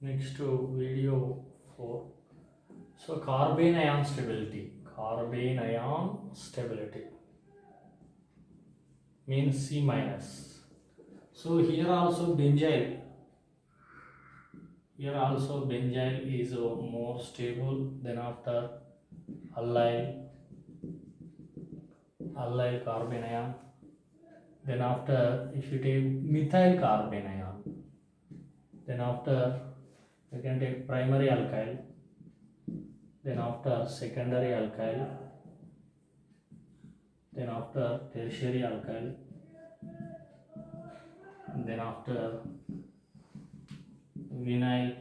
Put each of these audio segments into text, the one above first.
Next to video 4. So carbene ion stability. Carbene ion stability means C minus. So here also benzyl. Here also benzyl is more stable than after allyl carbene ion. Then after if you take methyl carbene ion, then after you can take primary alkyl, then after secondary alkyl, then after tertiary alkyl, then after vinyl,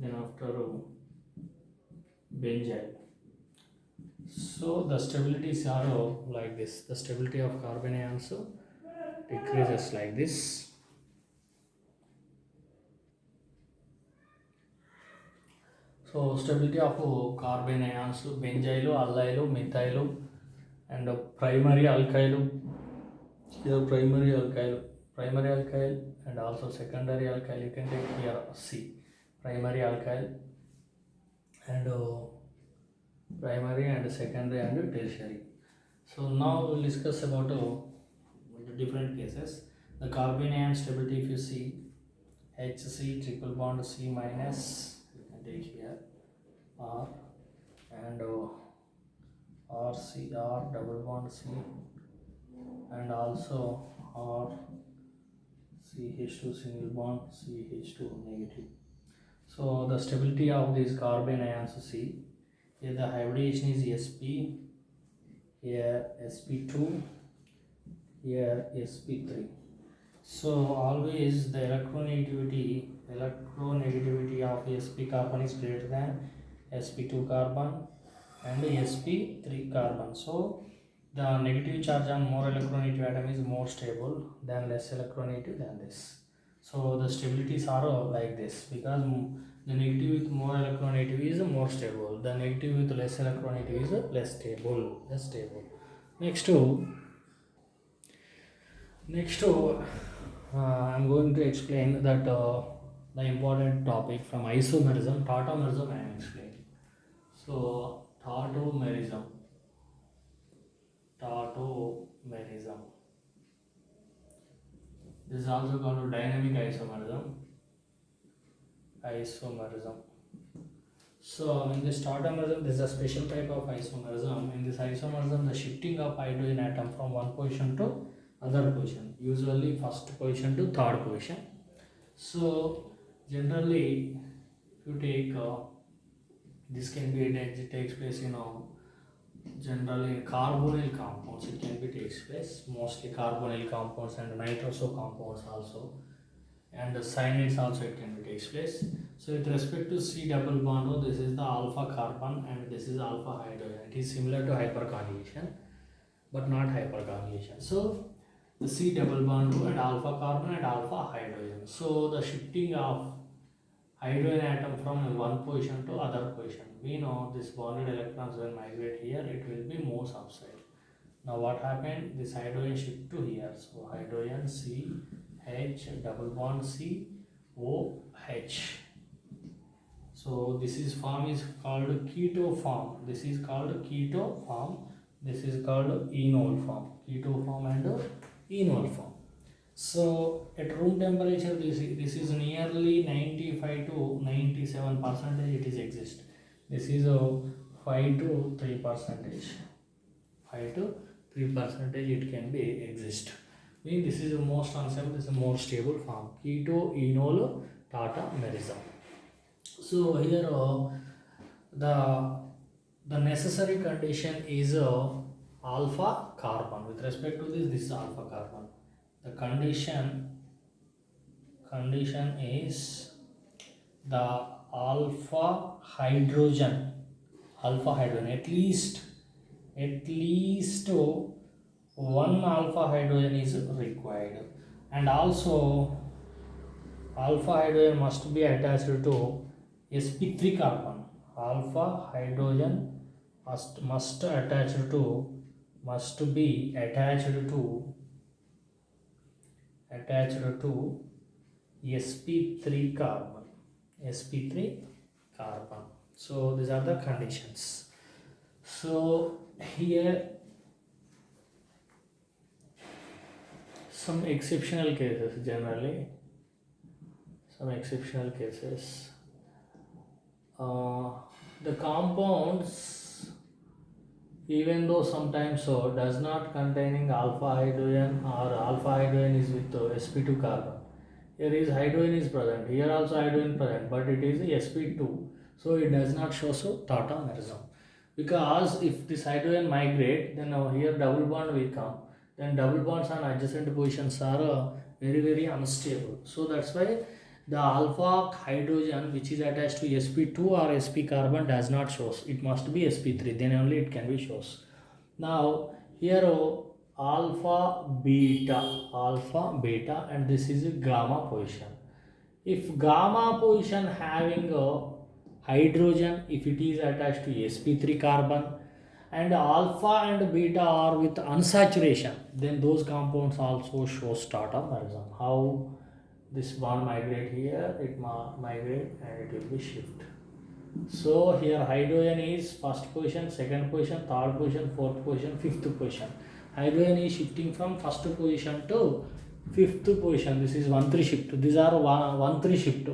then after benzyl. So the stabilities are like this. The stability of carbon ions decreases like this. So stability of carbon ions, benzyl, allyl, methyl, and primary alkyl. Here primary alkyl, and also secondary alkyl. You can take here C, primary alkyl, and primary and secondary and tertiary. So now we'll discuss about the different cases. The carbon ion stability, if you see HC triple bond C minus, you can take here R, and RCR double bond C, and also R CH2 single bond CH2 negative. So the stability of these carbon ions, see here the hybridization is sp, here sp2, here sp3. So always the electronegativity of sp carbon is greater than sp2 carbon and sp3 carbon. So the negative charge on more electronegative atom is more stable than less electronegative than this. So the stabilities are like this, because the negative with more electronegative is more stable, the negative with less electronegative is less stable. Next to I'm going to explain that the important topic from isomerism, tautomerism I am explaining. So tautomerism. This is also called dynamic isomerism. So in this tautomerism, this is a special type of isomerism. In this isomerism, the shifting of hydrogen atom from one position to other position, usually first position to third position. So generally, if you take this can be it takes place generally carbonyl compounds. It can be takes place mostly carbonyl compounds and nitroso compounds also, and the cyanides also it can be takes place. So with respect to C double bond O, this is the alpha carbon and this is alpha hydrogen. It is similar to hyperconjugation but not hyperconjugation. So the C double bond O and alpha carbon and alpha hydrogen. So the shifting of hydrogen atom from one position to other position. We know this bonded electrons will migrate here, it will be moves upside. Now what happened? This hydrogen shift to here. So hydrogen C H double bond C O H. So this is form is called keto form. This is called keto form. This is called enol form. Keto form and enol form. So at room temperature, this is nearly 95 to 97% it is exist. This is a 5 to 3%. 5 to 3% it can be exist. Mean this is the most unstable, this is a more stable form. Keto enol tautomerism. So here the necessary condition is alpha carbon. With respect to this is alpha carbon. The condition is the alpha hydrogen at least one alpha hydrogen is required, and also alpha hydrogen must be attached to sp3 carbon. Alpha hydrogen must attach to must be attached to sp3 carbon. sp3 carbon. So these are the conditions. So here some exceptional cases, generally some exceptional cases, the compounds, even though sometimes so, does not containing alpha hydrogen, or alpha hydrogen is with sp2 carbon. Here is hydrogen is present, here also hydrogen present, but it is sp2, so it does not show so tautomerism. Because if this hydrogen migrate, then here double bond will come, then double bonds on adjacent positions are very unstable. So that's why the alpha hydrogen which is attached to sp2 or sp carbon does not shows. It must be sp3, then only it can be shows. Now here alpha beta, and this is a gamma position. If gamma position having a hydrogen, if it is attached to sp3 carbon, and alpha and beta are with unsaturation, then those compounds also show tautomerism. How this bond migrate here, it migrate and it will be shift. So here hydrogen is first position, second position, third position, fourth position, fifth position. Hydrogen is shifting from first position to fifth position. This is 1-3 shift. These are 1-3 shift.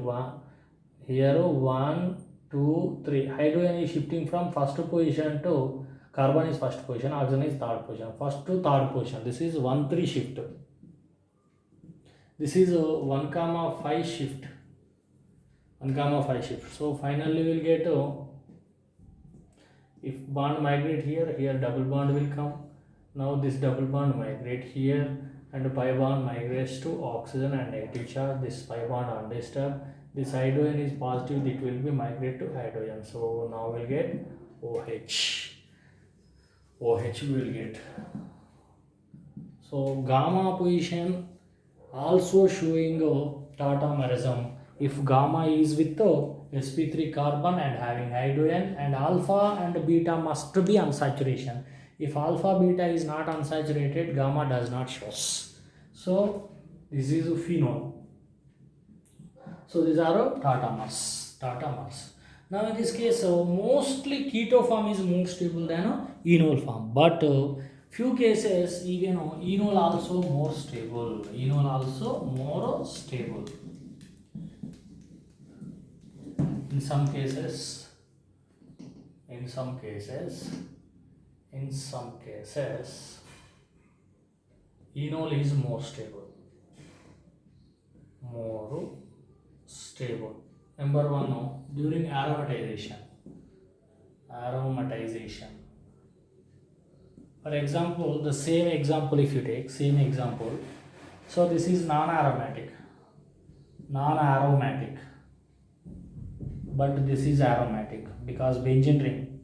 Here 1, 2, 3. Hydrogen is shifting from first position to carbon is first position, oxygen is third position. First to third position. This is 1-3 shift. This is 1,5 shift. 1,5 shift. So finally we will get if bond migrate here, here double bond will come. Now this double bond migrate here, and pi bond migrates to oxygen and negative charge. This pi bond undisturbed. This hydrogen is positive, it will be migrate to hydrogen. So now we'll get OH. OH we will get. So gamma position also showing tautomerism. If gamma is with sp3 carbon and having hydrogen, and alpha and beta must be unsaturation. If alpha beta is not unsaturated, gamma does not show. So this is a phenol. So these are tautomers. Now in this case, mostly keto form is more stable than enol form, but few cases even enol also more stable. Enol also more stable. In some cases, enol is more stable. Number one, during aromatization. For example, the same example if you take, so this is non-aromatic, but this is aromatic, because benzene ring,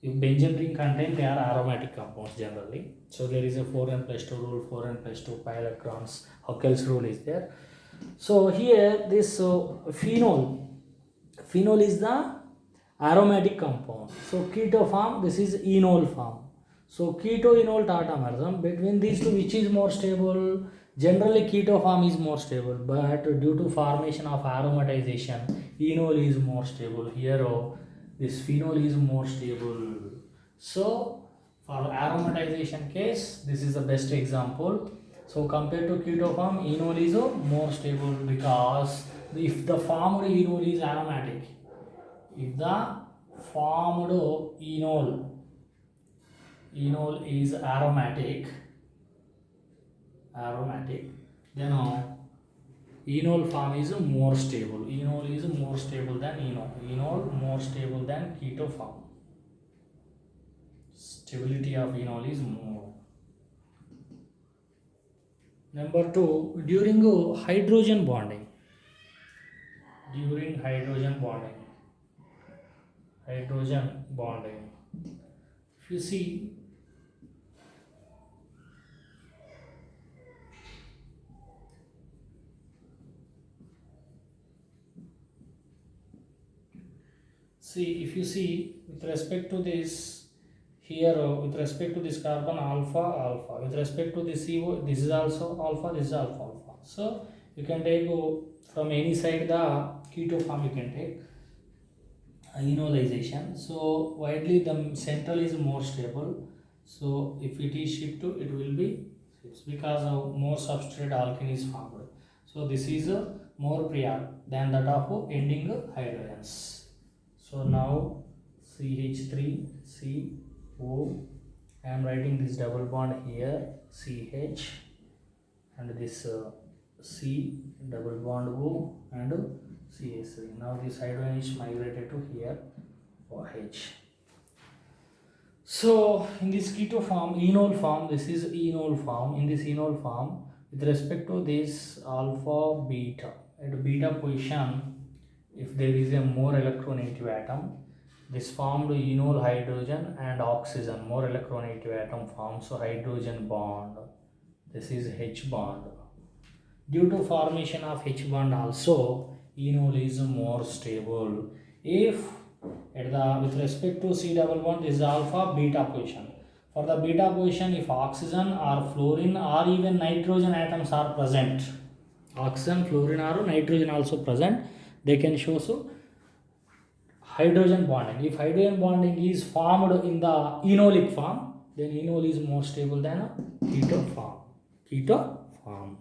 if benzene ring contain, they are aromatic compounds generally. So there is a 4n+2 rule, 4n+2 pi electrons, Huckel's rule is there. So here this phenol is the aromatic compound. So keto form, this is enol form. So keto-enol tautomerism, between these two which is more stable? Generally keto form is more stable, but due to formation of aromatization, enol is more stable. Here this phenol is more stable. So for aromatization case, this is the best example. So compared to keto form, enol is more stable, because if the formed enol is aromatic, enol is aromatic, then enol form is more stable. Enol is more stable than enol more stable than keto form. Stability of enol is more. Number two, during hydrogen bonding. If you see, with respect to this, here with respect to this carbon alpha alpha, with respect to this CO this is also alpha, this is alpha alpha. So you can take from any side the keto form, you can take enolization. So widely the central is more stable, so if it is shift to, it will be, it's because of more substrate alkene is formed. So this is more prior than that of ending hydrogens. So now CH3CO, I am writing this double bond here, CH, and this C double bond O and CH3. Now this hydrogen is migrated to here, OH. So in this keto form, enol form, this is enol form. In this enol form, with respect to this alpha beta, at beta position, if there is a more electronegative atom, this formed enol hydrogen and oxygen, more electronegative atom forms so hydrogen bond. This is H bond. Due to formation of H bond also, enol is more stable. If at the with respect to C double bond, this is alpha beta position. For the beta position, if oxygen or fluorine or even nitrogen atoms are present, oxygen, fluorine or nitrogen also present, they can show so hydrogen bonding. If hydrogen bonding is formed in the enolic form, then enol is more stable than a keto form. Keto form.